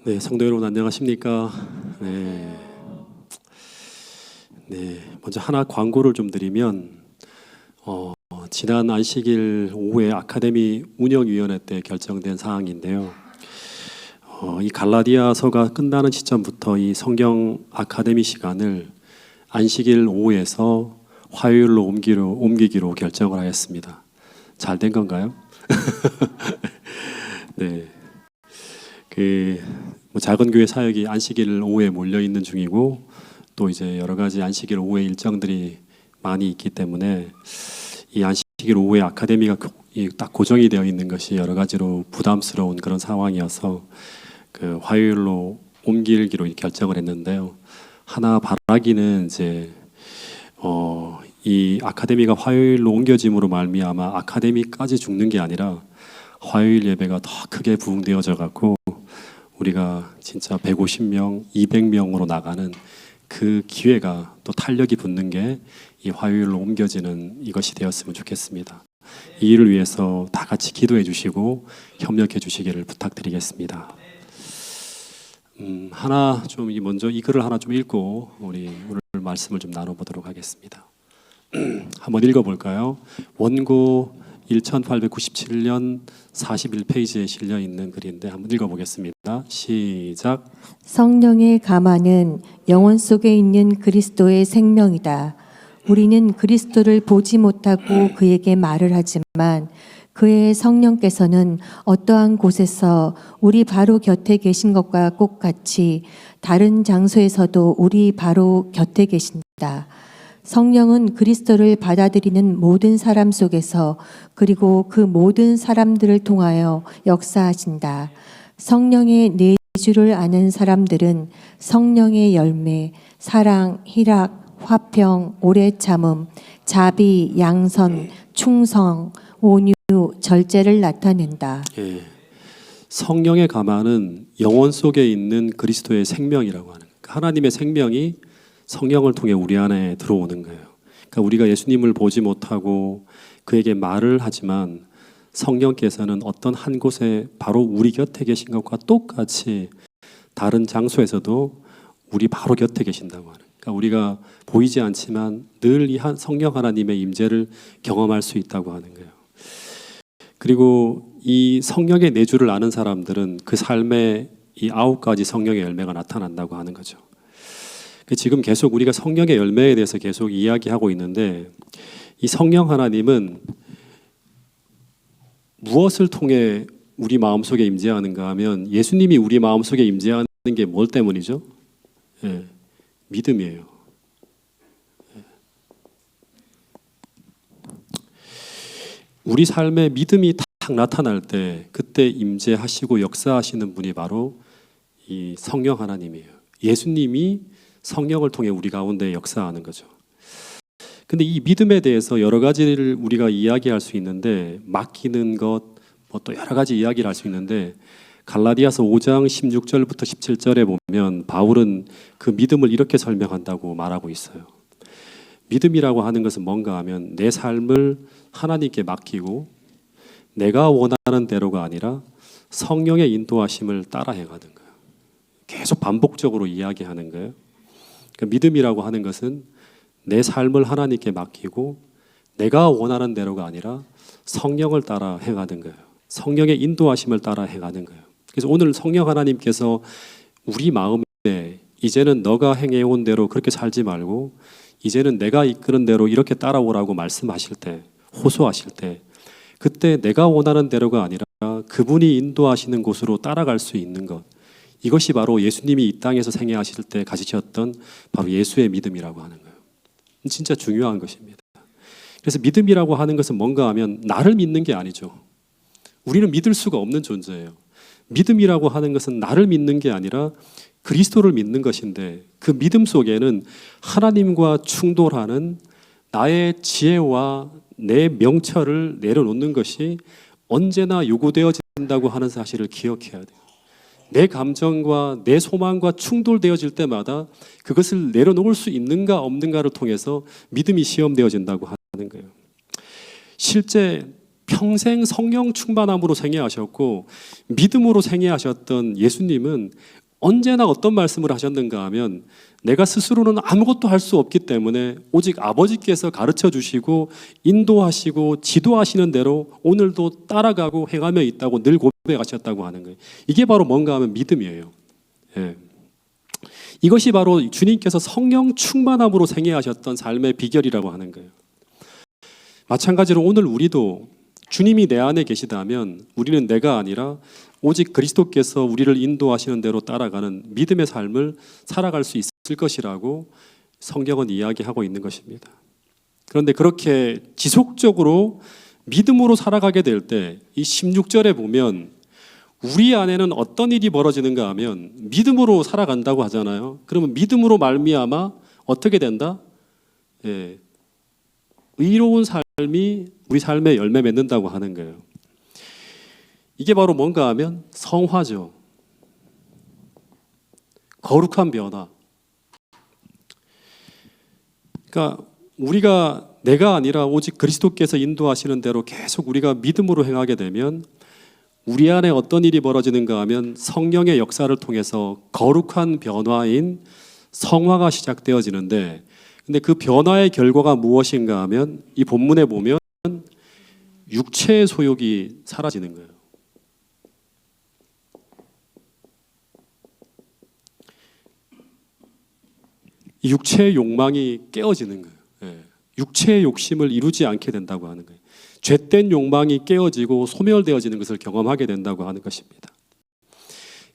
네, 성도 여러분 안녕하십니까? 먼저 하나 광고를 좀 드리면 지난 안식일 오후에 아카데미 운영위원회 때 결정된 사항인데요. 이 갈라디아서가 끝나는 시점부터 이 성경 아카데미 시간을 안식일 오후에서 화요일로 옮기기로 결정을 하였습니다. 잘 된 건가요? 네. 작은 교회 사역이 안식일 오후에 몰려 있는 중이고 또 이제 여러 가지 안식일 오후에 일정들이 많이 있기 때문에 이 안식일 오후에 아카데미가 딱 고정이 되어 있는 것이 여러 가지로 부담스러운 그런 상황이어서 그 화요일로 옮기기로 결정을 했는데요. 하나 바라기는 이제 이 아카데미가 화요일로 옮겨짐으로 말미암아 아카데미까지 죽는 게 아니라 화요일 예배가 더 크게 부흥되어져 갖고 우리가 진짜 150명, 200명으로 나가는 그 기회가 또 탄력이 붙는 게 이 화요일로 옮겨지는 이것이 되었으면 좋겠습니다. 이 일을 위해서 다 같이 기도해 주시고 협력해 주시기를 부탁드리겠습니다. 하나 좀 먼저 이 글을 하나 좀 읽고 우리 오늘 말씀을 좀 나눠보도록 하겠습니다. 한번 읽어볼까요? 원고 1897년 41페이지에 실려 있는 글인데 한번 읽어보겠습니다. 시작. 성령의 감화는 영혼 속에 있는 그리스도의 생명이다. 우리는 그리스도를 보지 못하고 그에게 말을 하지만 그의 성령께서는 어떠한 곳에서 우리 바로 곁에 계신 것과 똑같이 다른 장소에서도 우리 바로 곁에 계신다. 성령은 그리스도를 받아들이는 모든 사람 속에서 그리고 그 모든 사람들을 통하여 역사하신다. 성령의 내주를 아는 사람들은 성령의 열매, 사랑, 희락, 화평, 오래 참음, 자비, 양선, 충성, 온유, 절제를 나타낸다. 예, 성령의 감화는 영혼 속에 있는 그리스도의 생명이라고 하는 거예요. 하나님의 생명이 성령을 통해 우리 안에 들어오는 거예요. 그러니까 우리가 예수님을 보지 못하고 그에게 말을 하지만 성령께서는 어떤 한 곳에 바로 우리 곁에 계신 것과 똑같이 다른 장소에서도 우리 바로 곁에 계신다고 하는. 그러니까 우리가 보이지 않지만 늘 이 성령 하나님의 임재를 경험할 수 있다고 하는 거예요. 그리고 이 성령의 내주를 아는 사람들은 그 삶에 이 9가지 성령의 열매가 나타난다고 하는 거죠. 지금 계속 우리가 성령의 열매에 대해서 계속 이야기하고 있는데 이 성령 하나님은 무엇을 통해 우리 마음속에 임재하는가 하면 예수님이 우리 마음속에 임재하는 게 뭘 때문이죠? 예, 믿음이에요. 우리 삶에 믿음이 딱 나타날 때 그때 임재하시고 역사하시는 분이 바로 이 성령 하나님이에요. 예수님이 성령을 통해 우리 가운데 역사하는 거죠. 근데 이 믿음에 대해서 여러 가지를 우리가 이야기할 수 있는데 맡기는 것, 또 여러 가지 이야기를 할 수 있는데 갈라디아서 5장 16절부터 17절에 보면 바울은 그 믿음을 이렇게 설명한다고 말하고 있어요. 믿음이라고 하는 것은 뭔가 하면 내 삶을 하나님께 맡기고 내가 원하는 대로가 아니라 성령의 인도하심을 따라 행하는 거예요. 계속 반복적으로 이야기하는 거예요. 그러니까 믿음이라고 하는 것은 내 삶을 하나님께 맡기고 내가 원하는 대로가 아니라 성령을 따라 행하는 거예요. 성령의 인도하심을 따라 행하는 거예요. 그래서 오늘 성령 하나님께서 우리 마음에 이제는 너가 행해온 대로 그렇게 살지 말고 이제는 내가 이끄는 대로 이렇게 따라오라고 말씀하실 때, 호소하실 때 그때 내가 원하는 대로가 아니라 그분이 인도하시는 곳으로 따라갈 수 있는 것, 이것이 바로 예수님이 이 땅에서 생애하실 때 가지셨던 바로 예수의 믿음이라고 하는 거예요. 진짜 중요한 것입니다. 그래서 믿음이라고 하는 것은 뭔가 하면 나를 믿는 게 아니죠. 우리는 믿을 수가 없는 존재예요. 믿음이라고 하는 것은 나를 믿는 게 아니라 그리스도를 믿는 것인데 그 믿음 속에는 하나님과 충돌하는 나의 지혜와 내 명철을 내려놓는 것이 언제나 요구되어진다고 하는 사실을 기억해야 돼요. 내 감정과 내 소망과 충돌되어질 때마다 그것을 내려놓을 수 있는가 없는가를 통해서 믿음이 시험되어진다고 하는 거예요. 실제 평생 성령 충만함으로 생애하셨고 믿음으로 생애하셨던 예수님은 언제나 어떤 말씀을 하셨는가 하면 내가 스스로는 아무것도 할 수 없기 때문에 오직 아버지께서 가르쳐 주시고 인도하시고 지도하시는 대로 오늘도 따라가고 행하며 있다고 늘 고백하셨다고 하는 거예요. 이게 바로 뭔가 하면 믿음이에요. 예. 이것이 바로 주님께서 성령 충만함으로 생애하셨던 삶의 비결이라고 하는 거예요. 마찬가지로 오늘 우리도 주님이 내 안에 계시다면 우리는 내가 아니라 오직 그리스도께서 우리를 인도하시는 대로 따라가는 믿음의 삶을 살아갈 수 있을 것이라고 성경은 이야기하고 있는 것입니다. 그런데 그렇게 지속적으로 믿음으로 살아가게 될 때 이 16절에 보면 우리 안에는 어떤 일이 벌어지는가 하면 믿음으로 살아간다고 하잖아요. 그러면 믿음으로 말미암아 어떻게 된다? 예, 의로운 삶이 우리 삶에 열매 맺는다고 하는 거예요. 이게 바로 뭔가 하면 성화죠. 거룩한 변화. 그러니까 우리가 내가 아니라 오직 그리스도께서 인도하시는 대로 계속 우리가 믿음으로 행하게 되면 우리 안에 어떤 일이 벌어지는가 하면 성령의 역사를 통해서 거룩한 변화인 성화가 시작되어지는데, 근데 그 변화의 결과가 무엇인가 하면 이 본문에 보면 육체의 소욕이 사라지는 거예요. 이 육체의 욕망이 깨어지는 거예요. 예. 육체의 욕심을 이루지 않게 된다고 하는 거예요. 죄된 욕망이 깨어지고 소멸되어지는 것을 경험하게 된다고 하는 것입니다.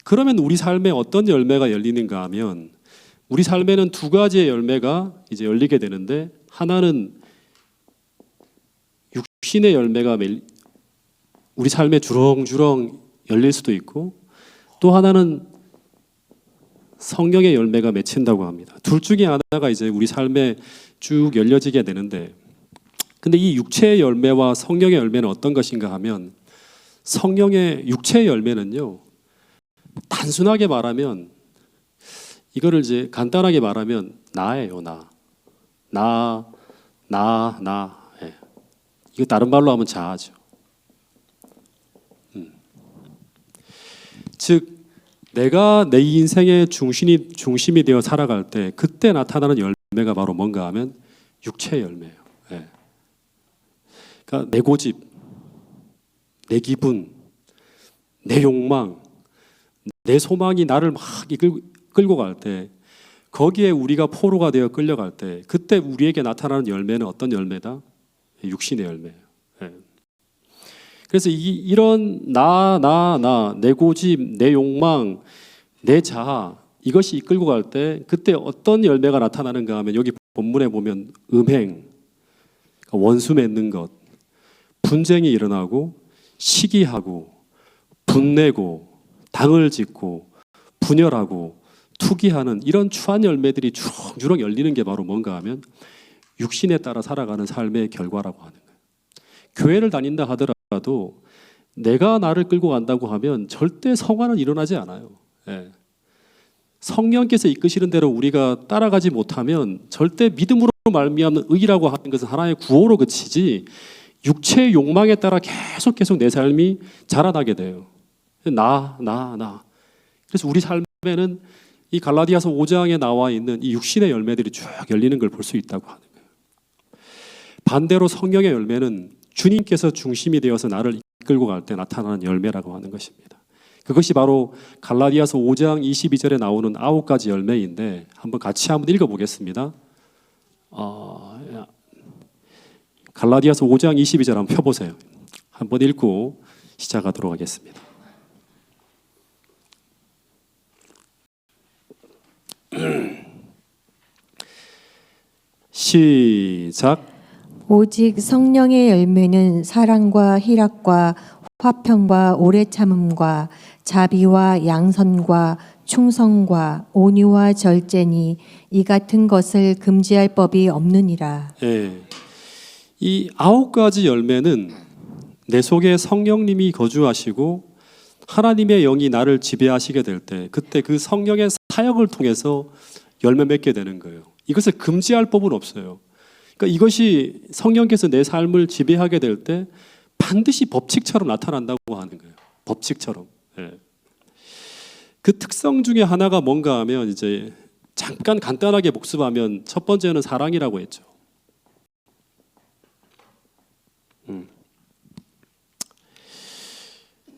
그러면 우리 삶에 어떤 열매가 열리는가 하면 우리 삶에는 두 가지의 열매가 이제 열리게 되는데, 하나는 육신의 열매가 우리 삶에 주렁주렁 열릴 수도 있고, 또 하나는 성령의 열매가 맺힌다고 합니다. 둘 중에 하나가 이제 우리 삶에 쭉 열려지게 되는데, 근데 이 육체의 열매와 성령의 열매는 어떤 것인가 하면 성령의 육체의 열매는요, 단순하게 말하면 이거를 이제 간단하게 말하면 나예요. 나. 예. 이거 다른 말로 하면 자아죠. 즉 내가 내 인생의 중심이 되어 살아갈 때 그때 나타나는 열매가 바로 뭔가 하면 육체의 열매예요. 예. 그러니까 내 고집, 내 기분, 내 욕망, 내 소망이 나를 막 끌고 갈 때, 거기에 우리가 포로가 되어 끌려갈 때 그때 우리에게 나타나는 열매는 어떤 열매다? 육신의 열매예요. 예. 그래서 이런 내 고집, 내 욕망, 내 자아, 이것이 이끌고 갈 때 그때 어떤 열매가 나타나는가 하면 여기 본문에 보면 음행, 원수 맺는 것, 분쟁이 일어나고 시기하고 분내고 당을 짓고 분열하고 투기하는 이런 추한 열매들이 주렁주렁 열리는 게 바로 뭔가 하면 육신에 따라 살아가는 삶의 결과라고 하는 거예요. 교회를 다닌다 하더라도 내가 나를 끌고 간다고 하면 절대 성화는 일어나지 않아요. 예. 성령께서 이끄시는 대로 우리가 따라가지 못하면 절대 믿음으로 말미암는 의라고 하는 것은 하나의 구호로 그치지 육체의 욕망에 따라 계속 내 삶이 자라나게 돼요. 나. 그래서 우리 삶에는 이 갈라디아서 5장에 나와 있는 이 육신의 열매들이 쭉 열리는 걸 볼 수 있다고 하는 거예요. 반대로 성령의 열매는 주님께서 중심이 되어서 나를 이끌고 갈 때 나타나는 열매라고 하는 것입니다. 그것이 바로 갈라디아서 5장 22절에 나오는 9가지 열매인데 같이 한번 읽어보겠습니다. 갈라디아서 5장 22절 한번 펴보세요. 한번 읽고 시작하도록 하겠습니다. 시작. 오직 성령의 열매는 사랑과 희락과 화평과 오래 참음과 자비와 양선과 충성과 온유와 절제니 이 같은 것을 금지할 법이 없느니라. 예. 이 9가지 열매는 내 속에 성령님이 거주하시고 하나님의 영이 나를 지배하시게 될 때 그때 그 성령의 사역을 통해서 열매 맺게 되는 거예요. 이것을 금지할 법은 없어요. 그러니까 이것이 성령께서 내 삶을 지배하게 될 때 반드시 법칙처럼 나타난다고 하는 거예요. 법칙처럼. 예. 그 특성 중에 하나가 뭔가 하면 이제 잠깐 간단하게 복습하면 첫 번째는 사랑이라고 했죠.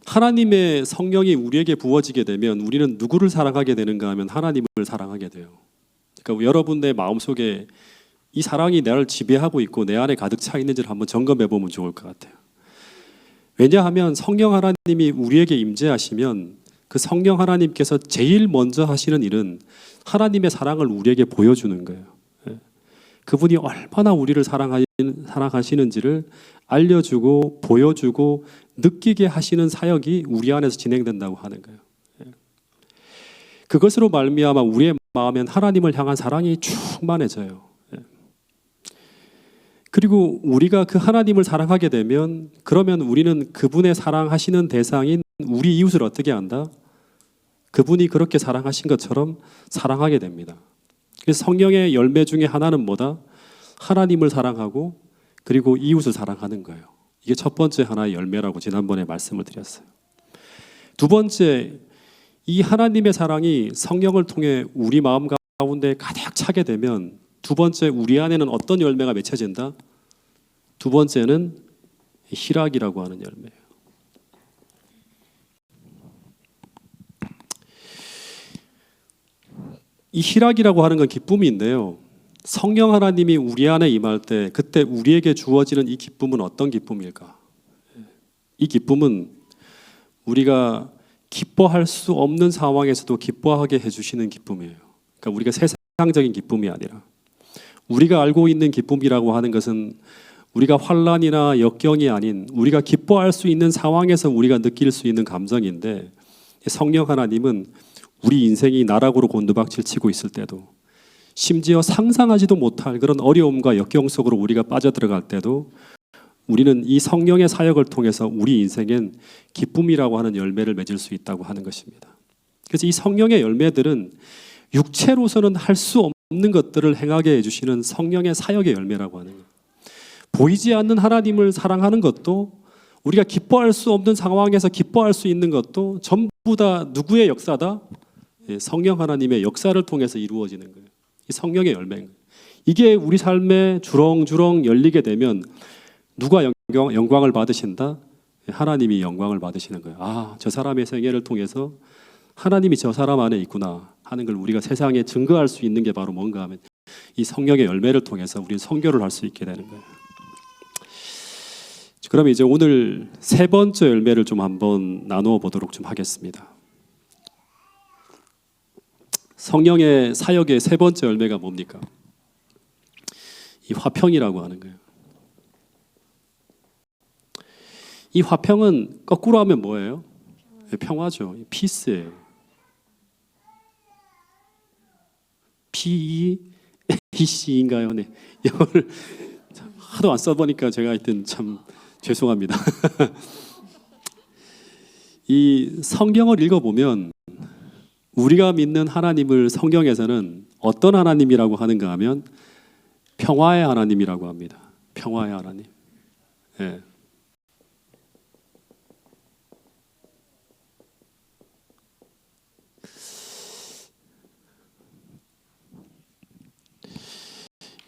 하나님의 성령이 우리에게 부어지게 되면 우리는 누구를 사랑하게 되는가 하면 하나님을 사랑하게 돼요. 그러니까 여러분의 마음속에 이 사랑이 나를 지배하고 있고 내 안에 가득 차 있는지를 한번 점검해 보면 좋을 것 같아요. 왜냐하면 성령 하나님이 우리에게 임재하시면 그 성령 하나님께서 제일 먼저 하시는 일은 하나님의 사랑을 우리에게 보여주는 거예요. 그분이 얼마나 우리를 사랑하시는지를 알려주고 보여주고 느끼게 하시는 사역이 우리 안에서 진행된다고 하는 거예요. 그것으로 말미암아 우리의 마음엔 하나님을 향한 사랑이 충만해져요. 그리고 우리가 그 하나님을 사랑하게 되면 그러면 우리는 그분의 사랑하시는 대상인 우리 이웃을 어떻게 한다? 그분이 그렇게 사랑하신 것처럼 사랑하게 됩니다. 그래서 성령의 열매 중에 하나는 뭐다? 하나님을 사랑하고 그리고 이웃을 사랑하는 거예요. 이게 첫 번째 하나의 열매라고 지난번에 말씀을 드렸어요. 두 번째, 이 하나님의 사랑이 성령을 통해 우리 마음 가운데 가득 차게 되면 두 번째, 우리 안에는 어떤 열매가 맺혀진다? 두 번째는 희락이라고 하는 열매예요. 이 희락이라고 하는 건 기쁨인데요. 성령 하나님이 우리 안에 임할 때 그때 우리에게 주어지는 이 기쁨은 어떤 기쁨일까? 이 기쁨은 우리가 기뻐할 수 없는 상황에서도 기뻐하게 해주시는 기쁨이에요. 그러니까 우리가 세상적인 기쁨이 아니라 우리가 알고 있는 기쁨이라고 하는 것은 우리가 환난이나 역경이 아닌 우리가 기뻐할 수 있는 상황에서 우리가 느낄 수 있는 감정인데 성령 하나님은 우리 인생이 나락으로 곤두박질 치고 있을 때도 심지어 상상하지도 못할 그런 어려움과 역경 속으로 우리가 빠져들어갈 때도 우리는 이 성령의 사역을 통해서 우리 인생엔 기쁨이라고 하는 열매를 맺을 수 있다고 하는 것입니다. 그래서 이 성령의 열매들은 육체로서는 할 수 없는 것들을 행하게 해주시는 성령의 사역의 열매라고 하는 거예요. 보이지 않는 하나님을 사랑하는 것도 우리가 기뻐할 수 없는 상황에서 기뻐할 수 있는 것도 전부 다 누구의 역사다? 성령 하나님의 역사를 통해서 이루어지는 거예요. 이 성령의 열매인 거예요. 이게 우리 삶에 주렁주렁 열리게 되면 누가 영광을 받으신다? 하나님이 영광을 받으시는 거예요. 아, 저 사람의 생애를 통해서 하나님이 저 사람 안에 있구나 하는 걸 우리가 세상에 증거할 수 있는 게 바로 뭔가 하면 이 성령의 열매를 통해서 우리는 선교를 할 수 있게 되는 거예요. 그럼 이제 오늘 세 번째 열매를 좀 한번 나누어 보도록 좀 하겠습니다. 성령의 사역의 세 번째 열매가 뭡니까? 이 화평이라고 하는 거예요. 이 화평은 거꾸로 하면 뭐예요? 평화죠. 피스예요. P-E-A-C인가요? 네. 영어를 하도 안 써보니까 제가 하여튼 참 죄송합니다. 이 성경을 읽어보면 우리가 믿는 하나님을 성경에서는 어떤 하나님이라고 하는가 하면 평화의 하나님이라고 합니다. 평화의 하나님. 예.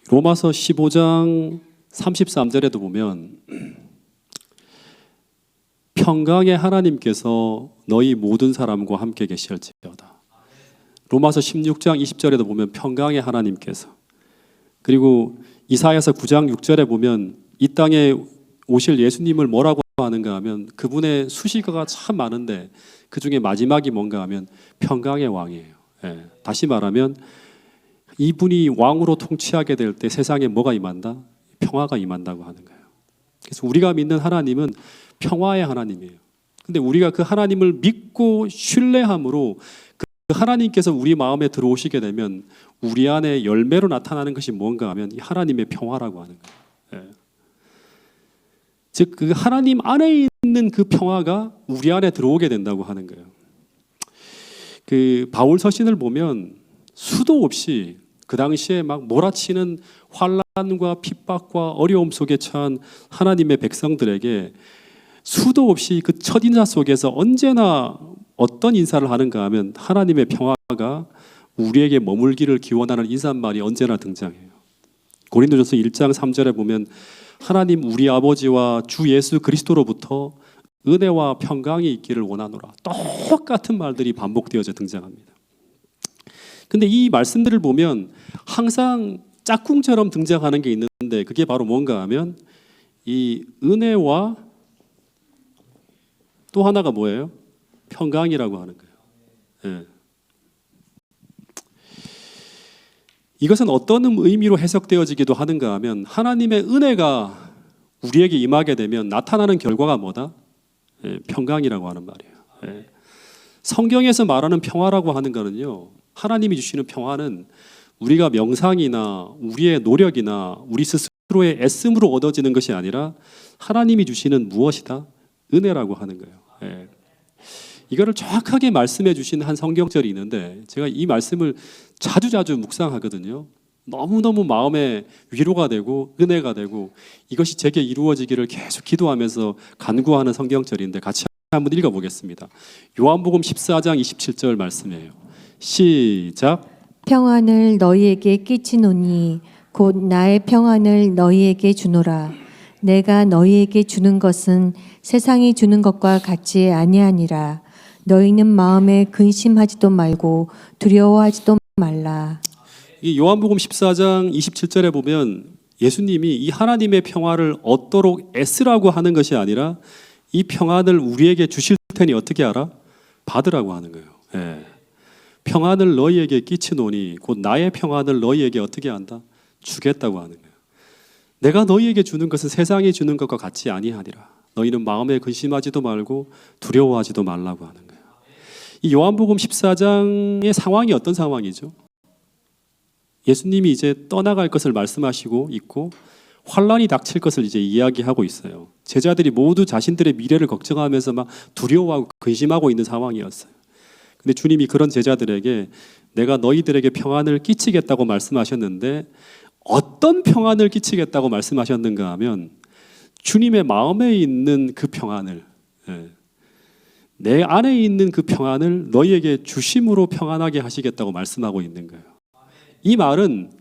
로마서 15장 33절에도 보면 평강의 하나님께서 너희 모든 사람과 함께 계실지어다. 로마서 16장 20절에도 보면 평강의 하나님께서, 그리고 이사야서 9장 6절에 보면 이 땅에 오실 예수님을 뭐라고 하는가 하면 그분의 수식어가 참 많은데 그 중에 마지막이 뭔가 하면 평강의 왕이에요. 예. 다시 말하면 이분이 왕으로 통치하게 될 때 세상에 뭐가 임한다? 평화가 임한다고 하는 거예요. 그래서 우리가 믿는 하나님은 평화의 하나님이에요. 근데 우리가 그 하나님을 믿고 신뢰함으로 그 하나님께서 우리 마음에 들어오시게 되면 우리 안에 열매로 나타나는 것이 뭔가 하면 이 하나님의 평화라고 하는 거예요. 예. 즉 그 하나님 안에 있는 그 평화가 우리 안에 들어오게 된다고 하는 거예요. 그 바울 서신을 보면 수도 없이 그 당시에 막 몰아치는 환난과 핍박과 어려움 속에 처한 하나님의 백성들에게 수도 없이 그 첫인사 속에서 언제나 어떤 인사를 하는가 하면 하나님의 평화가 우리에게 머물기를 기원하는 인사말이 언제나 등장해요. 고린도전서 1장 3절에 보면 하나님 우리 아버지와 주 예수 그리스도로부터 은혜와 평강이 있기를 원하노라. 똑같은 말들이 반복되어져 등장합니다. 근데 이 말씀들을 보면 항상 짝꿍처럼 등장하는 게 있는데 그게 바로 뭔가 하면 이 은혜와 또 하나가 뭐예요? 평강이라고 하는 거예요. 예. 이것은 어떤 의미로 해석되어지기도 하는가 하면 하나님의 은혜가 우리에게 임하게 되면 나타나는 결과가 뭐다? 예, 평강이라고 하는 말이에요. 예. 성경에서 말하는 평화라고 하는 거는요, 하나님이 주시는 평화는 우리가 명상이나 우리의 노력이나 우리 스스로의 애씀으로 얻어지는 것이 아니라 하나님이 주시는 무엇이다? 은혜라고 하는 거예요. 예. 이거를 정확하게 말씀해 주신 한 성경절이 있는데 제가 이 말씀을 자주 묵상하거든요. 너무너무 마음에 위로가 되고 은혜가 되고 이것이 제게 이루어지기를 계속 기도하면서 간구하는 성경절인데 같이 한번 읽어보겠습니다. 요한복음 14장 27절 말씀이에요. 시작. 평안을 너희에게 끼치노니 곧 나의 평안을 너희에게 주노라. 내가 너희에게 주는 것은 세상이 주는 것과 같이 아니하니라. 너희는 마음에 근심하지도 말고 두려워하지도 말라. 이 요한복음 14장 27절에 보면 예수님이 이 하나님의 평화를 얻도록 애쓰라고 하는 것이 아니라 이 평안을 우리에게 주실 테니 어떻게 알아? 받으라고 하는 거예요. 예. 평안을 너희에게 끼치노니 곧 나의 평안을 너희에게 어떻게 한다? 주겠다고 하는 거예요. 내가 너희에게 주는 것은 세상이 주는 것과 같이 아니하니라. 너희는 마음에 근심하지도 말고 두려워하지도 말라고 하는 거예요. 이 요한복음 14장의 상황이 어떤 상황이죠? 예수님이 이제 떠나갈 것을 말씀하시고 있고 환란이 닥칠 것을 이제 이야기하고 있어요. 제자들이 모두 자신들의 미래를 걱정하면서 막 두려워하고 근심하고 있는 상황이었어요. 근데 주님이 그런 제자들에게 내가 너희들에게 평안을 끼치겠다고 말씀하셨는데 어떤 평안을 끼치겠다고 말씀하셨는가 하면 주님의 마음에 있는 그 평안을, 내 안에 있는 그 평안을 너희에게 주심으로 평안하게 하시겠다고 말씀하고 있는 거예요. 이 말은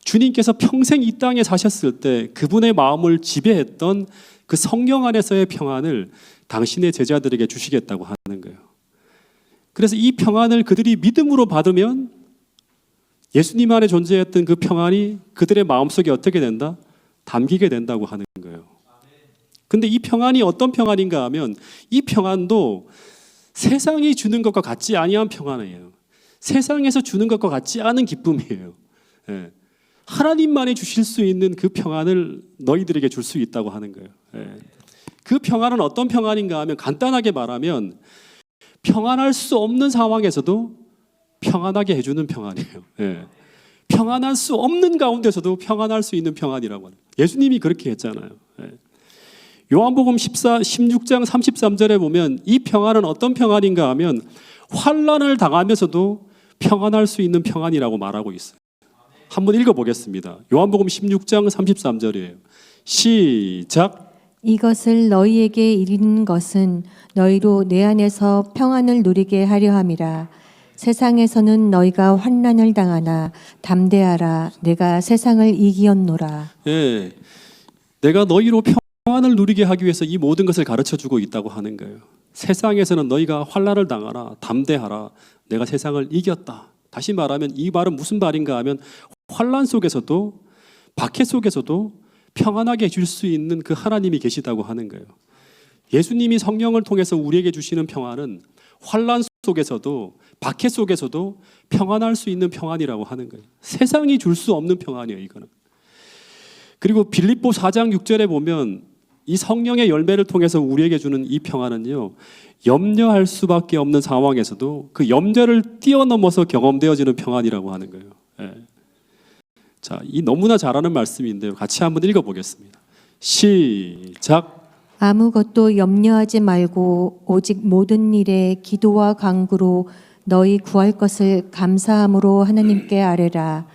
주님께서 평생 이 땅에 사셨을 때 그분의 마음을 지배했던 그 성령 안에서의 평안을 당신의 제자들에게 주시겠다고 하는 거예요. 그래서 이 평안을 그들이 믿음으로 받으면 예수님 안에 존재했던 그 평안이 그들의 마음속에 어떻게 된다? 담기게 된다고 하는 거예요. 근데 이 평안이 어떤 평안인가 하면 이 평안도 세상이 주는 것과 같지 아니한 평안이에요. 세상에서 주는 것과 같지 않은 기쁨이에요. 예. 하나님만이 주실 수 있는 그 평안을 너희들에게 줄 수 있다고 하는 거예요. 예. 그 평안은 어떤 평안인가 하면 간단하게 말하면 평안할 수 없는 상황에서도 평안하게 해주는 평안이에요. 예. 평안할 수 없는 가운데서도 평안할 수 있는 평안이라고 하는 거예요. 예수님이 그렇게 했잖아요. 예. 요한복음 16장 33절에 보면 이 평안은 어떤 평안인가 하면 환난을 당하면서도 평안할 수 있는 평안이라고 말하고 있어요. 한번 읽어보겠습니다. 요한복음 16장 33절이에요. 시작. 이것을 너희에게 이르는 것은 너희로 내 안에서 평안을 누리게 하려 함이라. 세상에서는 너희가 환난을 당하나 담대하라. 내가 세상을 이기었노라. 예, 내가 너희로 평안을 누리게 하기 위해서 이 모든 것을 가르쳐주고 있다고 하는 거예요. 세상에서는 너희가 환난을 당하라. 담대하라. 내가 세상을 이겼다. 다시 말하면 이 말은 무슨 말인가 하면 환난 속에서도 박해 속에서도 평안하게 해줄 수 있는 그 하나님이 계시다고 하는 거예요. 예수님이 성령을 통해서 우리에게 주시는 평안은 환난 속에서도 박해 속에서도 평안할 수 있는 평안이라고 하는 거예요. 세상이 줄 수 없는 평안이에요, 이거는. 그리고 빌립보 4장 6절에 보면 이 성령의 열매를 통해서 우리에게 주는 이 평안은요, 염려할 수밖에 없는 상황에서도 그 염려를 뛰어넘어서 경험되어지는 평안이라고 하는 거예요. 예. 자, 이 너무나 잘하는 말씀인데요. 같이 한번 읽어보겠습니다. 시작. 아무것도 염려하지 말고 오직 모든 일에 기도와 간구로 너희 구할 것을 감사함으로 하나님께 아뢰라.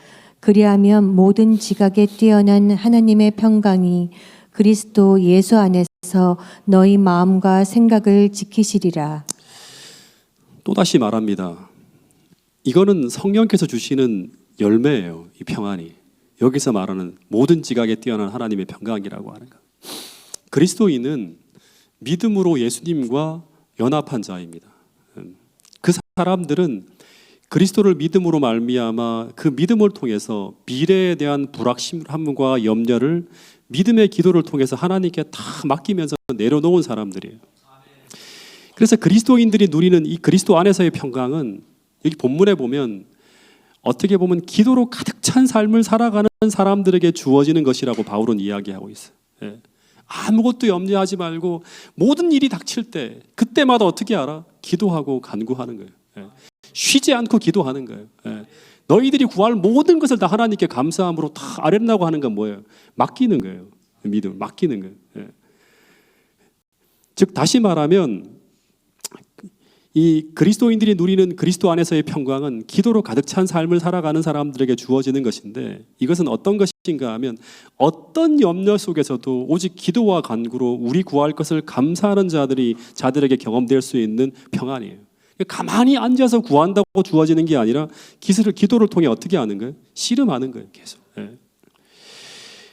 그리하면 모든 지각에 뛰어난 하나님의 평강이 그리스도 예수 안에서 너희 마음과 생각을 지키시리라. 또다시 말합니다. 이거는 성령께서 주시는 열매예요. 이 평안이. 여기서 말하는 모든 지각에 뛰어난 하나님의 평강이라고 하는 것. 그리스도인은 믿음으로 예수님과 연합한 자입니다. 그 사람들은 그리스도를 믿음으로 말미암아 그 믿음을 통해서 미래에 대한 불확실함과 염려를 믿음의 기도를 통해서 하나님께 다 맡기면서 내려놓은 사람들이에요. 그래서 그리스도인들이 누리는 이 그리스도 안에서의 평강은 여기 본문에 보면 어떻게 보면 기도로 가득 찬 삶을 살아가는 사람들에게 주어지는 것이라고 바울은 이야기하고 있어요. 예. 아무것도 염려하지 말고 모든 일이 닥칠 때 그때마다 어떻게 알아? 기도하고 간구하는 거예요. 예. 쉬지 않고 기도하는 거예요. 예. 너희들이 구할 모든 것을 다 하나님께 감사함으로 다 아뢰려고 하는 건 뭐예요? 맡기는 거예요. 믿음, 맡기는 거예요. 예. 즉 다시 말하면 이 그리스도인들이 누리는 그리스도 안에서의 평강은 기도로 가득 찬 삶을 살아가는 사람들에게 주어지는 것인데 이것은 어떤 것인가 하면 어떤 염려 속에서도 오직 기도와 간구로 우리 구할 것을 감사하는 자들에게 경험될 수 있는 평안이에요. 가만히 앉아서 구한다고 주어지는 게 아니라 기도를 통해 어떻게 하는 거예요? 씨름하는 거예요. 계속. 예.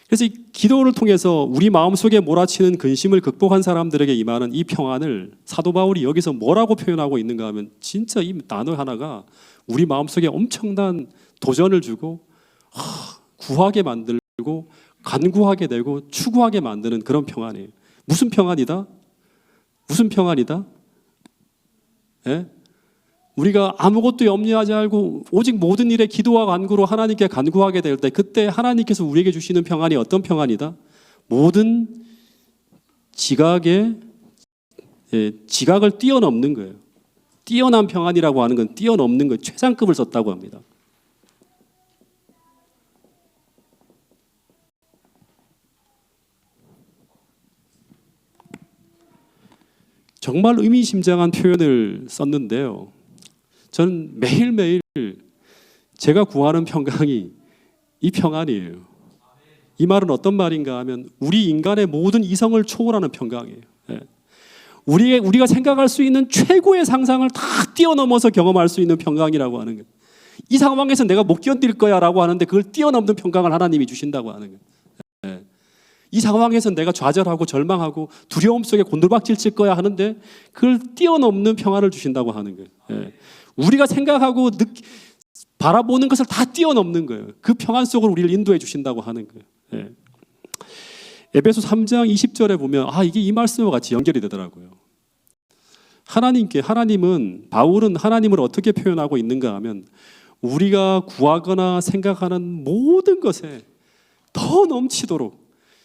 그래서 이 기도를 통해서 우리 마음속에 몰아치는 근심을 극복한 사람들에게 임하는 이 평안을 사도 바울이 여기서 뭐라고 표현하고 있는가 하면 진짜 이 단어 하나가 우리 마음속에 엄청난 도전을 주고 구하게 만들고 간구하게 되고 추구하게 만드는 그런 평안이에요. 무슨 평안이다? 무슨 평안이다? 예? 우리가 아무것도 염려하지 말고 오직 모든 일에 기도와 간구로 하나님께 간구하게 될 때 그때 하나님께서 우리에게 주시는 평안이 어떤 평안이다? 모든 지각을 뛰어넘는 거예요. 뛰어난 평안이라고 하는 건 뛰어넘는 거예요. 최상급을 썼다고 합니다. 정말 의미심장한 표현을 썼는데요. 저는 매일매일 제가 구하는 평강이 이 평안이에요. 이 말은 어떤 말인가 하면 우리 인간의 모든 이성을 초월하는 평강이에요. 예. 우리가 생각할 수 있는 최고의 상상을 다 뛰어넘어서 경험할 수 있는 평강이라고 하는 거예요. 이 상황에서 내가 못 견딜 거야 라고 하는데 그걸 뛰어넘는 평강을 하나님이 주신다고 하는 거예요. 예. 이 상황에서 내가 좌절하고 절망하고 두려움 속에 곤두박질 칠 거야 하는데 그걸 뛰어넘는 평안을 주신다고 하는 거예요. 예. 우리가 생각하고 바라보는 것을 다 뛰어넘는 거예요. 그 평안 속으로 우리를 인도해 주신다고 하는 거예요. 예. 에베소 3장 20절에 보면 이게 이 말씀과 같이 연결이 되더라고요. 바울은 하나님을 어떻게 표현하고 있는가 하면 우리가 구하거나 생각하는 모든 것에 더 넘치도록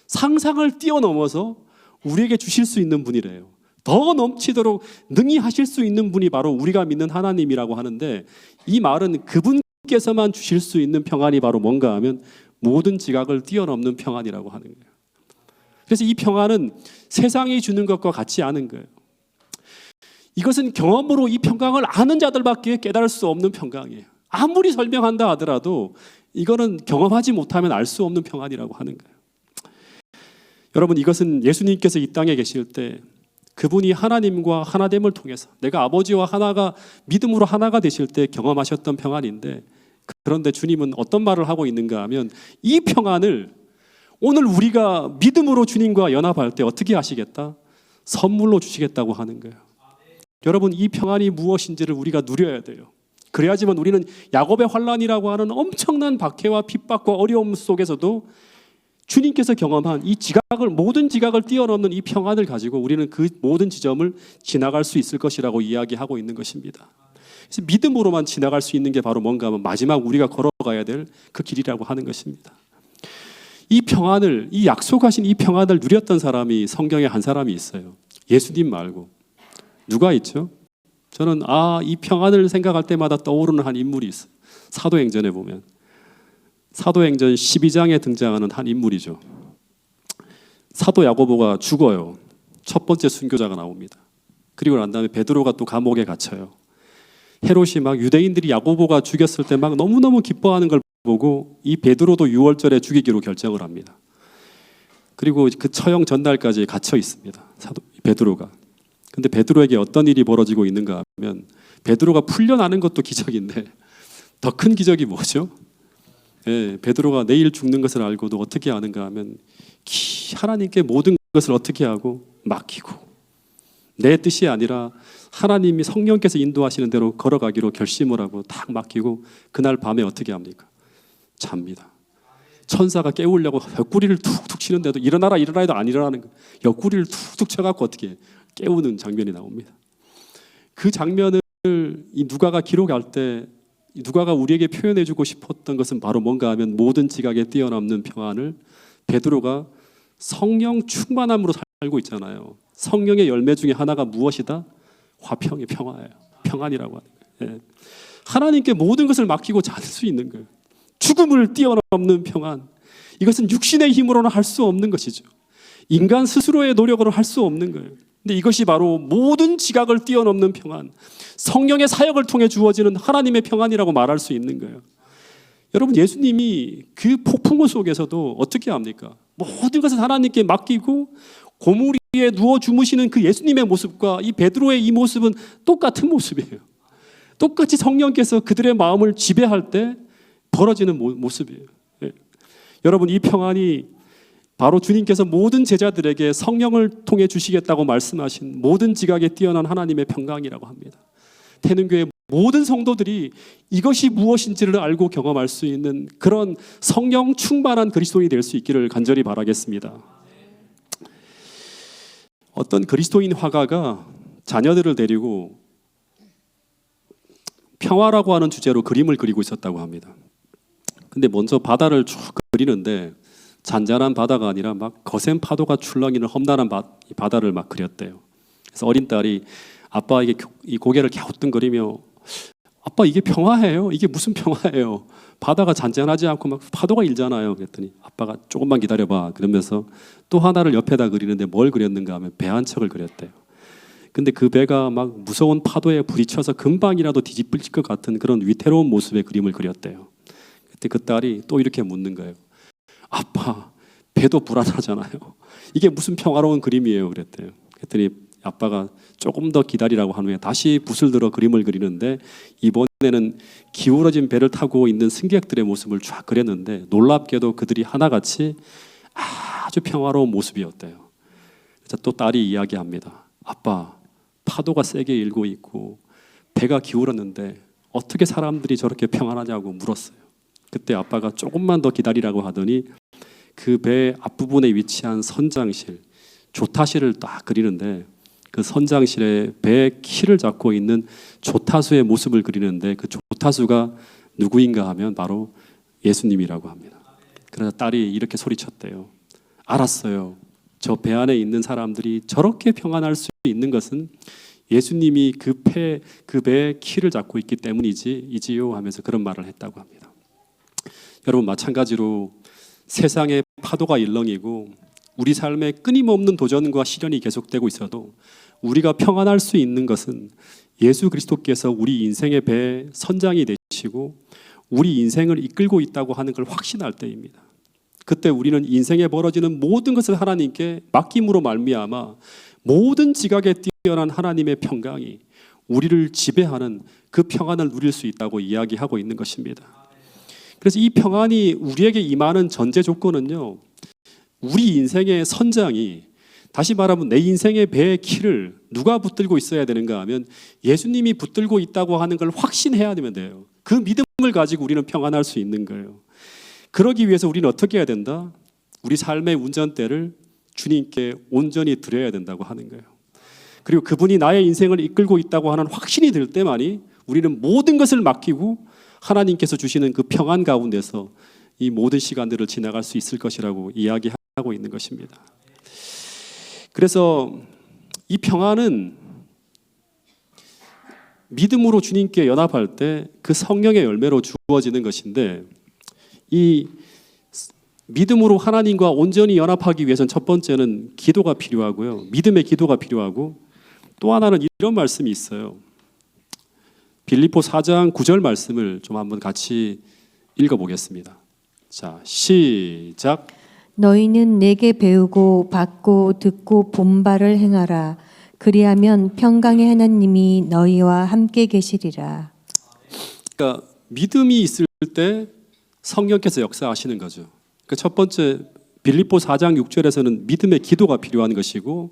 상상을 뛰어넘어서 우리에게 주실 수 있는 분이래요. 더 넘치도록 능히 하실 수 있는 분이 바로 우리가 믿는 하나님이라고 하는데 이 말은 그분께서만 주실 수 있는 평안이 바로 뭔가 하면 모든 지각을 뛰어넘는 평안이라고 하는 거예요. 그래서 이 평안은 세상이 주는 것과 같지 않은 거예요. 이것은 경험으로 이 평강을 아는 자들밖에 깨달을 수 없는 평강이에요. 아무리 설명한다 하더라도 이거는 경험하지 못하면 알 수 없는 평안이라고 하는 거예요. 여러분 이것은 예수님께서 이 땅에 계실 때 그분이 하나님과 하나됨을 통해서 내가 아버지와 하나가 믿음으로 하나가 되실 때 경험하셨던 평안인데 그런데 주님은 어떤 말을 하고 있는가 하면 이 평안을 오늘 우리가 믿음으로 주님과 연합할 때 어떻게 하시겠다? 선물로 주시겠다고 하는 거예요. 여러분 이 평안이 무엇인지를 우리가 누려야 돼요. 그래야지만 우리는 야곱의 환난이라고 하는 엄청난 박해와 핍박과 어려움 속에서도 주님께서 경험한 이 모든 지각을 뛰어넘는 이 평안을 가지고 우리는 그 모든 지점을 지나갈 수 있을 것이라고 이야기하고 있는 것입니다. 그래서 믿음으로만 지나갈 수 있는 게 바로 뭔가 하면 마지막 우리가 걸어가야 될 그 길이라고 하는 것입니다. 이 평안을, 이 약속하신 이 평안을 누렸던 사람이 성경에 한 사람이 있어요. 예수님 말고. 누가 있죠? 저는 이 평안을 생각할 때마다 떠오르는 한 인물이 있어요. 사도행전에 보면. 사도행전 12장에 등장하는 한 인물이죠. 사도 야고보가 죽어요. 첫 번째 순교자가 나옵니다. 그리고 난 다음에 베드로가 또 감옥에 갇혀요. 헤롯이 막 유대인들이 야고보가 죽였을 때 막 너무너무 기뻐하는 걸 보고 이 베드로도 6월절에 죽이기로 결정을 합니다. 그리고 그 처형 전날까지 갇혀 있습니다. 사도 베드로가. 근데 베드로에게 어떤 일이 벌어지고 있는가 하면 베드로가 풀려나는 것도 기적인데 더 큰 기적이 뭐죠? 예, 베드로가 내일 죽는 것을 알고도 어떻게 하는가 하면 하나님께 모든 것을 어떻게 하고 맡기고 내 뜻이 아니라 하나님이 성령께서 인도하시는 대로 걸어가기로 결심을 하고 딱 맡기고 그날 밤에 어떻게 합니까? 잡니다. 천사가 깨우려고 옆구리를 툭툭 치는데도 일어나라 일어나 해도 안 일어나는 거예요. 옆구리를 툭툭 쳐갖고 어떻게 깨우는 장면이 나옵니다. 그 장면을 이 누가가 기록할 때 누가가 우리에게 표현해주고 싶었던 것은 바로 뭔가 하면 모든 지각에 뛰어넘는 평안을 베드로가 성령 충만함으로 살고 있잖아요. 성령의 열매 중에 하나가 무엇이다? 화평의 평화예요. 평안이라고 하는 거예요. 예. 하나님께 모든 것을 맡기고 잘 수 있는 거예요. 죽음을 뛰어넘는 평안. 이것은 육신의 힘으로는 할 수 없는 것이죠. 인간 스스로의 노력으로 할 수 없는 거예요. 근데 이것이 바로 모든 지각을 뛰어넘는 평안, 성령의 사역을 통해 주어지는 하나님의 평안이라고 말할 수 있는 거예요. 여러분, 예수님이 그 폭풍우 속에서도 어떻게 합니까? 모든 것을 하나님께 맡기고 고물 위에 누워 주무시는 그 예수님의 모습과 이 베드로의 이 모습은 똑같은 모습이에요. 똑같이 성령께서 그들의 마음을 지배할 때 벌어지는 모습이에요. 예. 여러분, 이 평안이 바로 주님께서 모든 제자들에게 성령을 통해 주시겠다고 말씀하신 모든 지각에 뛰어난 하나님의 평강이라고 합니다. 태능교회 모든 성도들이 이것이 무엇인지를 알고 경험할 수 있는 그런 성령 충만한 그리스도인이 될 수 있기를 간절히 바라겠습니다. 어떤 그리스도인 화가가 자녀들을 데리고 평화라고 하는 주제로 그림을 그리고 있었다고 합니다. 근데 먼저 바다를 쭉 그리는데 잔잔한 바다가 아니라 막 거센 파도가 출렁이는 험난한 바다를 막 그렸대요. 그래서 어린 딸이 아빠에게 이 고개를 갸우뚱거리며 아빠 이게 평화예요? 이게 무슨 평화예요? 바다가 잔잔하지 않고 막 파도가 일잖아요. 그랬더니 아빠가 조금만 기다려봐 그러면서 또 하나를 옆에다 그리는데 뭘 그렸는가 하면 배 한 척을 그렸대요. 근데 그 배가 막 무서운 파도에 부딪혀서 금방이라도 뒤집힐 것 같은 그런 위태로운 모습의 그림을 그렸대요. 그때 그 딸이 또 이렇게 묻는 거예요. 아빠, 배도 불안하잖아요. 이게 무슨 평화로운 그림이에요? 그랬대요. 그랬더니 아빠가 조금 더 기다리라고 한 후에 다시 붓을 들어 그림을 그리는데 이번에는 기울어진 배를 타고 있는 승객들의 모습을 쫙 그렸는데 놀랍게도 그들이 하나같이 아주 평화로운 모습이었대요. 그래서 또 딸이 이야기합니다. 아빠, 파도가 세게 일고 있고 배가 기울었는데 어떻게 사람들이 저렇게 평안하냐고 물었어요. 그때 아빠가 조금만 더 기다리라고 하더니 그 배 앞부분에 위치한 선장실, 조타실을 딱 그리는데 그 선장실에 배의 키를 잡고 있는 조타수의 모습을 그리는데 그 조타수가 누구인가 하면 바로 예수님이라고 합니다. 그래서 딸이 이렇게 소리쳤대요. 알았어요. 저 배 안에 있는 사람들이 저렇게 평안할 수 있는 것은 예수님이 그 배의 키를 잡고 있기 때문이지요 하면서 그런 말을 했다고 합니다. 여러분, 마찬가지로 세상에 파도가 일렁이고 우리 삶에 끊임없는 도전과 시련이 계속되고 있어도 우리가 평안할 수 있는 것은 예수 그리스도께서 우리 인생의 배의 선장이 되시고 우리 인생을 이끌고 있다고 하는 걸 확신할 때입니다. 그때 우리는 인생에 벌어지는 모든 것을 하나님께 맡김으로 말미암아 모든 지각에 뛰어난 하나님의 평강이 우리를 지배하는 그 평안을 누릴 수 있다고 이야기하고 있는 것입니다. 그래서 이 평안이 우리에게 임하는 전제 조건은요, 우리 인생의 선장이, 다시 말하면 내 인생의 배의 키를 누가 붙들고 있어야 되는가 하면 예수님이 붙들고 있다고 하는 걸 확신해야 되면 돼요. 그 믿음을 가지고 우리는 평안할 수 있는 거예요. 그러기 위해서 우리는 어떻게 해야 된다? 우리 삶의 운전대를 주님께 온전히 드려야 된다고 하는 거예요. 그리고 그분이 나의 인생을 이끌고 있다고 하는 확신이 들 때만이 우리는 모든 것을 맡기고 하나님께서 주시는 그 평안 가운데서 이 모든 시간들을 지나갈 수 있을 것이라고 이야기하고 있는 것입니다. 그래서 이 평안은 믿음으로 주님께 연합할 때 그 성령의 열매로 주어지는 것인데, 이 믿음으로 하나님과 온전히 연합하기 위해서는 첫 번째는 기도가 필요하고요. 믿음의 기도가 필요하고, 또 하나는 이런 말씀이 있어요. 빌립보 4장 9절 말씀을 좀 한번 같이 읽어보겠습니다. 자, 시작. 너희는 내게 배우고 받고 듣고 본바를 행하라. 그리하면 평강의 하나님이 너희와 함께 계시리라. 그러니까 믿음이 있을 때 성령께서 역사하시는 거죠. 그러니까 첫 번째 빌립보 4장 6절에서는 믿음의 기도가 필요한 것이고,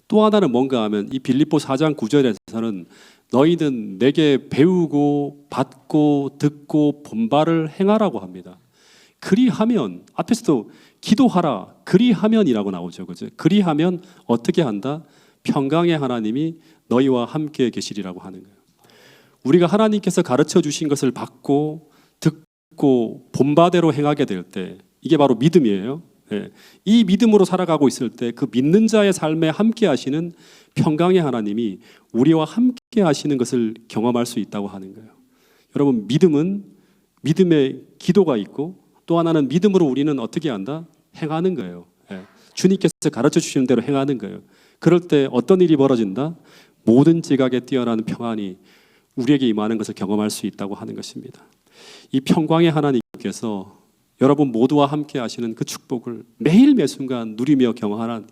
또 하나는 뭔가 하면 이 빌립보 4장 9절에서는 너희는 내게 배우고 받고 듣고 본바를 행하라고 합니다. 그리하면, 앞에서도 기도하라 그리하면이라고 나오죠. 그죠? 그리하면 어떻게 한다? 평강의 하나님이 너희와 함께 계시리라고 하는 거예요. 우리가 하나님께서 가르쳐 주신 것을 받고 듣고 본바대로 행하게 될 때, 이게 바로 믿음이에요. 예. 이 믿음으로 살아가고 있을 때 그 믿는 자의 삶에 함께 하시는 평강의 하나님이 우리와 함께 하시는 것을 경험할 수 있다고 하는 거예요. 여러분, 믿음은 믿음의 기도가 있고, 또 하나는 믿음으로 우리는 어떻게 한다? 행하는 거예요. 예. 주님께서 가르쳐 주시는 대로 행하는 거예요. 그럴 때 어떤 일이 벌어진다? 모든 지각에 뛰어난 평안이 우리에게 임하는 것을 경험할 수 있다고 하는 것입니다. 이 평강의 하나님께서 여러분 모두와 함께 하시는 그 축복을 매일 매순간 누리며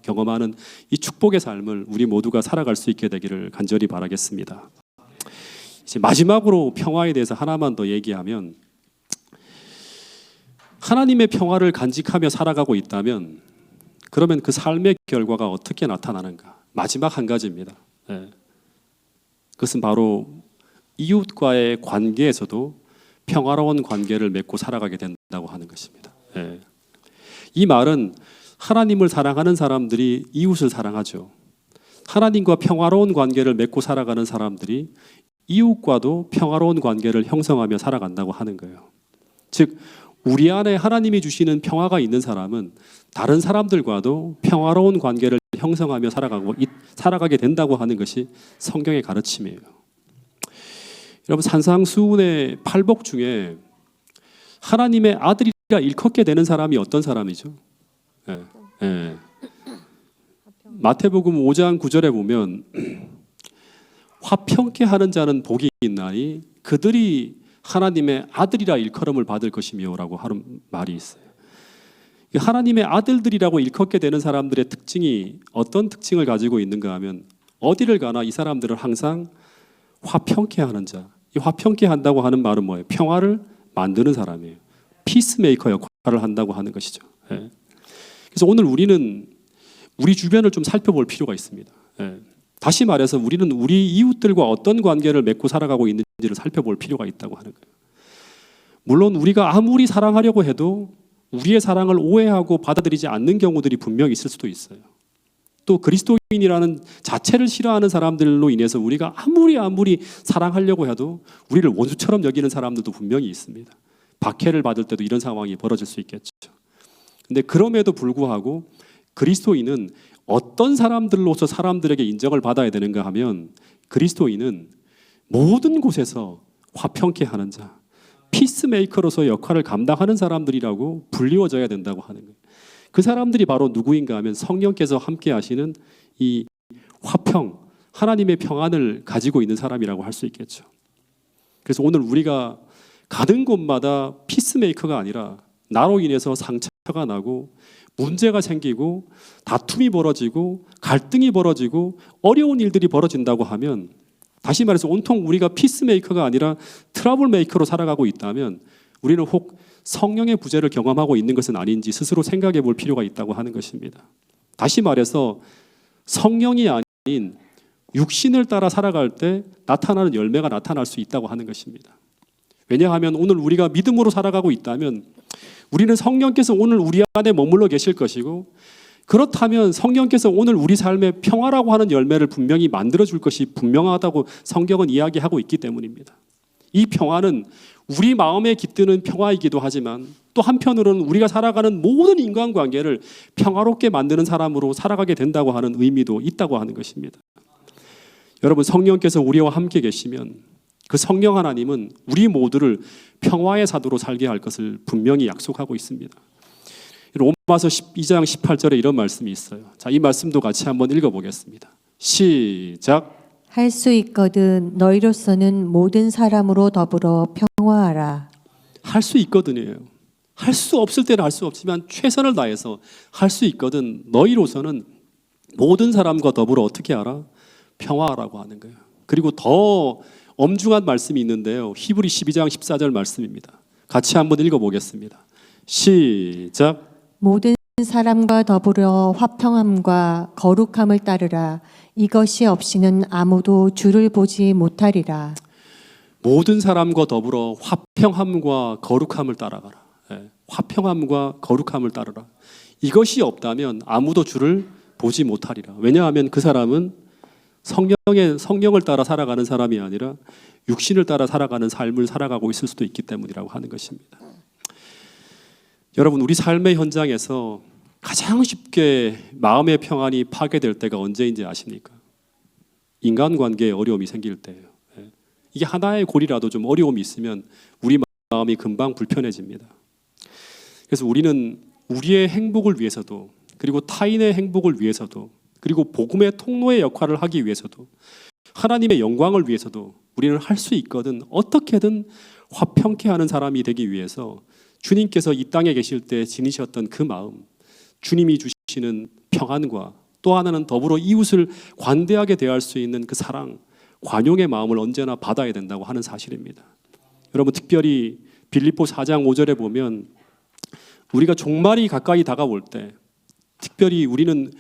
경험하는 이 축복의 삶을 우리 모두가 살아갈 수 있게 되기를 간절히 바라겠습니다. 이제 마지막으로 평화에 대해서 하나만 더 얘기하면, 하나님의 평화를 간직하며 살아가고 있다면 그러면 그 삶의 결과가 어떻게 나타나는가? 마지막 한 가지입니다. 예. 그것은 바로 이웃과의 관계에서도 평화로운 관계를 맺고 살아가게 된다고 하는 것입니다. 예. 이 말은 하나님을 사랑하는 사람들이 이웃을 사랑하죠. 하나님과 평화로운 관계를 맺고 살아가는 사람들이 이웃과도 평화로운 관계를 형성하며 살아간다고 하는 거예요. 즉, 우리 안에 하나님이 주시는 평화가 있는 사람은 다른 사람들과도 평화로운 관계를 형성하며 살아가게 된다고 하는 것이 성경의 가르침이에요. 여러분, 산상수훈의 팔복 중에 하나님의 아들이라 일컫게 되는 사람이 어떤 사람이죠? 예, 예. 마태복음 5장 9절에 보면 화평케 하는 자는 복이 있나니 그들이 하나님의 아들이라 일컬음을 받을 것이며라고 하는 말이 있어요. 하나님의 아들들이라고 일컫게 되는 사람들의 특징이 어떤 특징을 가지고 있는가 하면, 어디를 가나 이 사람들은 항상 화평케 하는 자. 이 화평케 한다고 하는 말은 뭐예요? 평화를 만드는 사람이에요. 피스메이커 역할을 한다고 하는 것이죠. 예. 그래서 오늘 우리는 우리 주변을 좀 살펴볼 필요가 있습니다. 예. 다시 말해서 우리는 우리 이웃들과 어떤 관계를 맺고 살아가고 있는지를 살펴볼 필요가 있다고 하는 거예요. 물론 우리가 아무리 사랑하려고 해도 우리의 사랑을 오해하고 받아들이지 않는 경우들이 분명히 있을 수도 있어요. 또 그리스도인이라는 자체를 싫어하는 사람들로 인해서 우리가 아무리 사랑하려고 해도 우리를 원수처럼 여기는 사람들도 분명히 있습니다. 박해를 받을 때도 이런 상황이 벌어질 수 있겠죠. 근데 그럼에도 불구하고 그리스도인은 어떤 사람들로서 사람들에게 인정을 받아야 되는가 하면, 그리스도인은 모든 곳에서 화평케 하는 자, 피스메이커로서 역할을 감당하는 사람들이라고 불리워져야 된다고 하는 거예요. 그 사람들이 바로 누구인가 하면 성령께서 함께 하시는 이 화평, 하나님의 평안을 가지고 있는 사람이라고 할 수 있겠죠. 그래서 오늘 우리가 가는 곳마다 피스메이커가 아니라 나로 인해서 상처가 나고 문제가 생기고 다툼이 벌어지고 갈등이 벌어지고 어려운 일들이 벌어진다고 하면, 다시 말해서 온통 우리가 피스메이커가 아니라 트러블 메이커로 살아가고 있다면 우리는 혹 성령의 부재를 경험하고 있는 것은 아닌지 스스로 생각해 볼 필요가 있다고 하는 것입니다. 다시 말해서 성령이 아닌 육신을 따라 살아갈 때 나타나는 열매가 나타날 수 있다고 하는 것입니다. 왜냐하면 오늘 우리가 믿음으로 살아가고 있다면 우리는 성령께서 오늘 우리 안에 머물러 계실 것이고, 그렇다면 성령께서 오늘 우리 삶에 평화라고 하는 열매를 분명히 만들어줄 것이 분명하다고 성경은 이야기하고 있기 때문입니다. 이 평화는 우리 마음에 깃드는 평화이기도 하지만 또 한편으로는 우리가 살아가는 모든 인간관계를 평화롭게 만드는 사람으로 살아가게 된다고 하는 의미도 있다고 하는 것입니다. 여러분, 성령께서 우리와 함께 계시면 그 성령 하나님은 우리 모두를 평화의 사도로 살게 할 것을 분명히 약속하고 있습니다. 로마서 12장 18절에 이런 말씀이 있어요. 자, 이 말씀도 같이 한번 읽어보겠습니다. 시작. 할 수 있거든 너희로서는 모든 사람으로 더불어 평화하라. 할 수 있거든요. 할 수 없을 때는 할 수 없지만 최선을 다해서 할 수 있거든. 너희로서는 모든 사람과 더불어 어떻게 하라? 평화하라고 하는 거예요. 그리고 더 엄중한 말씀이 있는데요. 히브리 12장 14절 말씀입니다. 같이 한번 읽어보겠습니다. 시작. 모든 사람과 더불어 화평함과 거룩함을 따르라. 이것이 없이는 아무도 주를 보지 못하리라. 모든 사람과 더불어 화평함과 거룩함을 따라가라. 예, 화평함과 거룩함을 따르라. 이것이 없다면 아무도 주를 보지 못하리라. 왜냐하면 그 사람은 성령을 따라 살아가는 사람이 아니라 육신을 따라 살아가는 삶을 살아가고 있을 수도 있기 때문이라고 하는 것입니다. 여러분, 우리 삶의 현장에서 가장 쉽게 마음의 평안이 파괴될 때가 언제인지 아십니까? 인간관계에 어려움이 생길 때예요. 이게 하나의 골이라도 좀 어려움이 있으면 우리 마음이 금방 불편해집니다. 그래서 우리는 우리의 행복을 위해서도, 그리고 타인의 행복을 위해서도, 그리고 복음의 통로의 역할을 하기 위해서도, 하나님의 영광을 위해서도 우리는 할 수 있거든. 어떻게든 화평케 하는 사람이 되기 위해서 주님께서 이 땅에 계실 때 지니셨던 그 마음, 주님이 주시는 평안과 또 하나는 더불어 이웃을 관대하게 대할 수 있는 그 사랑, 관용의 마음을 언제나 받아야 된다고 하는 사실입니다. 여러분, 특별히 빌립보 4장 5절에 보면 우리가 종말이 가까이 다가올 때 특별히 우리는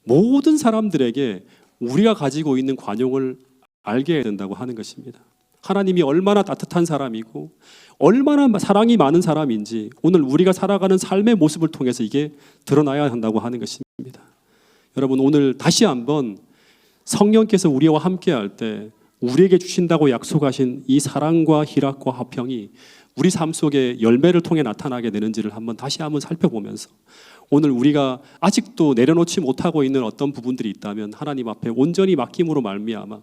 모든 사람들에게 우리가 가지고 있는 관용을 알게 해야 된다고 하는 것입니다. 하나님이 얼마나 따뜻한 사람이고 얼마나 사랑이 많은 사람인지 오늘 우리가 살아가는 삶의 모습을 통해서 이게 드러나야 한다고 하는 것입니다. 여러분, 오늘 다시 한번 성령께서 우리와 함께할 때 우리에게 주신다고 약속하신 이 사랑과 희락과 화평이 우리 삶 속에 열매를 통해 나타나게 되는지를 다시 한번 살펴보면서 오늘 우리가 아직도 내려놓지 못하고 있는 어떤 부분들이 있다면 하나님 앞에 온전히 맡김으로 말미암아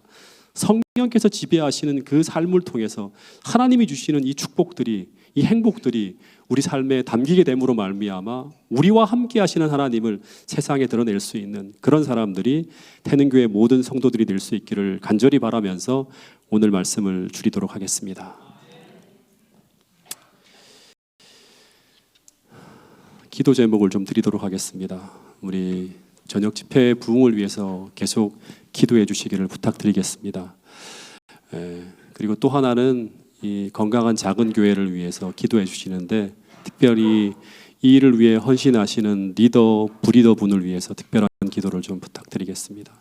성령께서 지배하시는 그 삶을 통해서 하나님이 주시는 이 축복들이, 이 행복들이 우리 삶에 담기게 됨으로 말미암아 우리와 함께 하시는 하나님을 세상에 드러낼 수 있는 그런 사람들이 태능교회 모든 성도들이 될 수 있기를 간절히 바라면서 오늘 말씀을 줄이도록 하겠습니다. 기도 제목을 좀 드리도록 하겠습니다. 우리 저녁 집회 부흥을 위해서 계속 기도해 주시기를 부탁드리겠습니다. 그리고 또 하나는 이 건강한 작은 교회를 위해서 기도해 주시는데 특별히 이 일을 위해 헌신하시는 리더, 부리더 분을 위해서 특별한 기도를 좀 부탁드리겠습니다.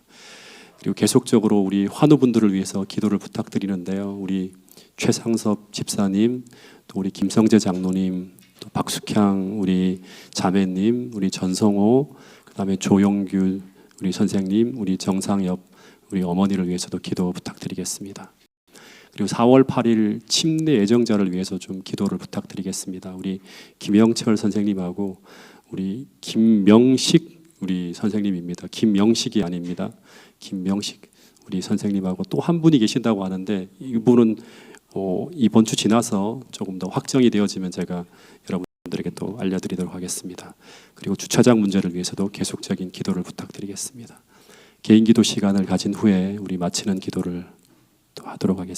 그리고 계속적으로 우리 환우분들을 위해서 기도를 부탁드리는데요. 우리 최상섭 집사님, 또 우리 김성재 장로님, 또 박숙향 우리 자매님, 우리 전성호, 그다음에 조영규 우리 선생님, 우리 정상엽 우리 어머니를 위해서도 기도 부탁드리겠습니다. 그리고 4월 8일 침례 예정자를 위해서 좀 기도를 부탁드리겠습니다. 우리 김영철 선생님하고 우리 김명식 우리 선생님입니다. 김명식이 아닙니다. 김명식 우리 선생님하고 또 한 분이 계신다고 하는데 이분은 이번 주 지나서 조금 더 확정이 되어지면 제가 여러분들에게 또 알려드리도록 하겠습니다. 그리고 주차장 문제를 위해서도 계속적인 기도를 부탁드리겠습니다. 개인 기도 시간을 가진 후에 우리 마치는 기도를 또 하도록 하겠습니다.